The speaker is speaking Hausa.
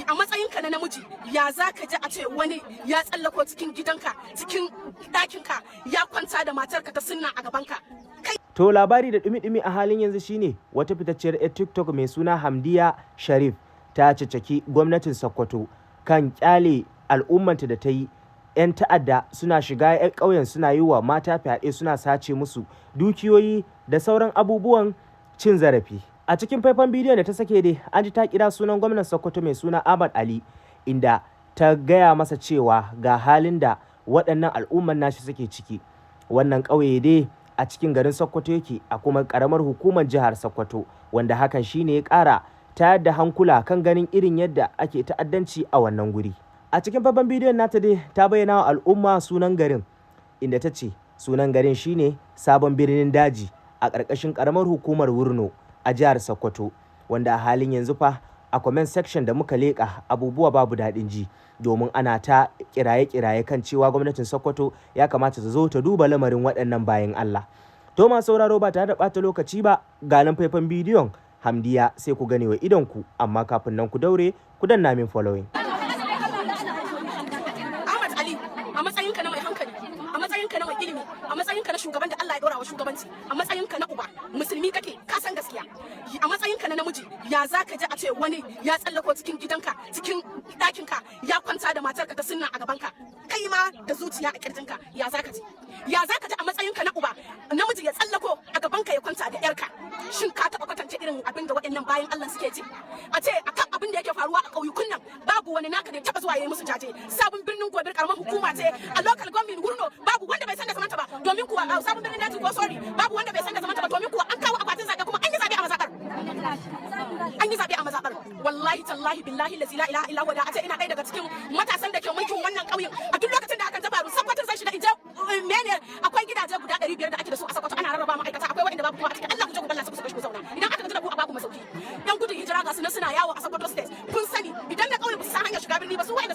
a matsayinka na namiji ya za ka ji a ce wani ya tsallako cikin gidanka cikin ɗakinka ya kwanta da matarka ta sunna a gabanka. To labari da dumi-dumi a halin yanzu shine wata fitacciyar 'yar TikTok mai suna Hamdiya Sharif ta caccaki gwamnatin Sokoto kan kyale al'ummanta da ta yi 'yan ta'adda suna shiga 'yan ƙauyen suna yi wa mata fyaɗe suna sace musu dukiyoyi da sauran abubuwan cin zarafi. A cikin faifan bidiyon da ta sake dai an ji ta kira sunan gwamnan Sokoto mai suna Ahmad inda ta gaya masa cewa ga halin da waɗannan al'umman nashi suke ciki. Wannan ƙauye dai a cikin garin Sokoto yake a kuma ƙaramar hukumar jihar Sokoto, wanda hakan shine ya ƙara tayar da hankula kan ganin irin yadda ake ta'addanci a wannan guri. A cikin babban bidiyon nata dai ta bayyana wa al'umma sunan garin, inda ta ce sunan garin shine Sabon Birnin Daji a ƙarƙashin ƙaramar hukumar Wurno a jihar Sokoto, wanda a halin yanzu fa a comment section da muka leƙa abubuwa babu daɗin ji, domin ana ta kiraye-kiraye kan cewa gwamnatin Sokoto ya kamata ta zo ta duba lamarin waɗannan bayan Allah. To masu sauraro ba tare da ɓata lokaci ba, ga nan faifan bidiyon Hamdiya sai ku gane wa idonku, amma kafin nan ku daure ku danna min following. Ahmad Aliyu, a matsayinka na mai hankali, a matsayinka na mai ilimi, a matsayinka na shugaban da Allah ya dora wa shugabanci, a matsayinka na uba, musulmi kake, ka san gaskiya. A matsayinka na namiji, ya za ka ji a ce wani ya tsallako cikin gidanka, cikin ɗakinka, ya kwanta da matarka ta sunna a gabanka, kai ma da zuciya a kirjinka, ya za ka ji? Ya za ka ji a matsayinka na uba, namiji ya tsallako a gabanka ya kwanta da ƴarka? Shin ka taɓa kwatance irin abin da waɗannan bayan Allah suke ji? A ce akan abin da yake faruwa a ƙauyukun nan babu wani naka da ya taɓa zuwa ya yi musu jaje. Sabon birnin Gobe karamar hukuma ce a local government Wurno, babu wanda bai san da zamanta ba, domin kuwa sabon birnin Daji ko sorry babu wanda bai san da zamanta ba, domin kuwa an kawo akwatin zaɓe kuma an yi zaɓe a mazaɓar. An yi zaɓe a mazaɓar. Wallahi tallahi billahi la ilaha illa huwa, da a ce ina ɗaya daga cikin matasan da ke mulkin wannan ƙauyen a duk lokacin da hakan ta faru Sokoto zai shiga in je mene akwai gidaje guda 500 da ake da su a Sokoto ana rarraba ma'aikata, akwai waɗanda babu kuma a cikin Allah ku je ku balla su ku zauna. Idan aka gaji da ku a baku masauki. Yan gudun hijira ga su suna yawo a Sokoto state. Kun sani idan na ƙauye ba su san hanyar shiga birni ba, su waɗanda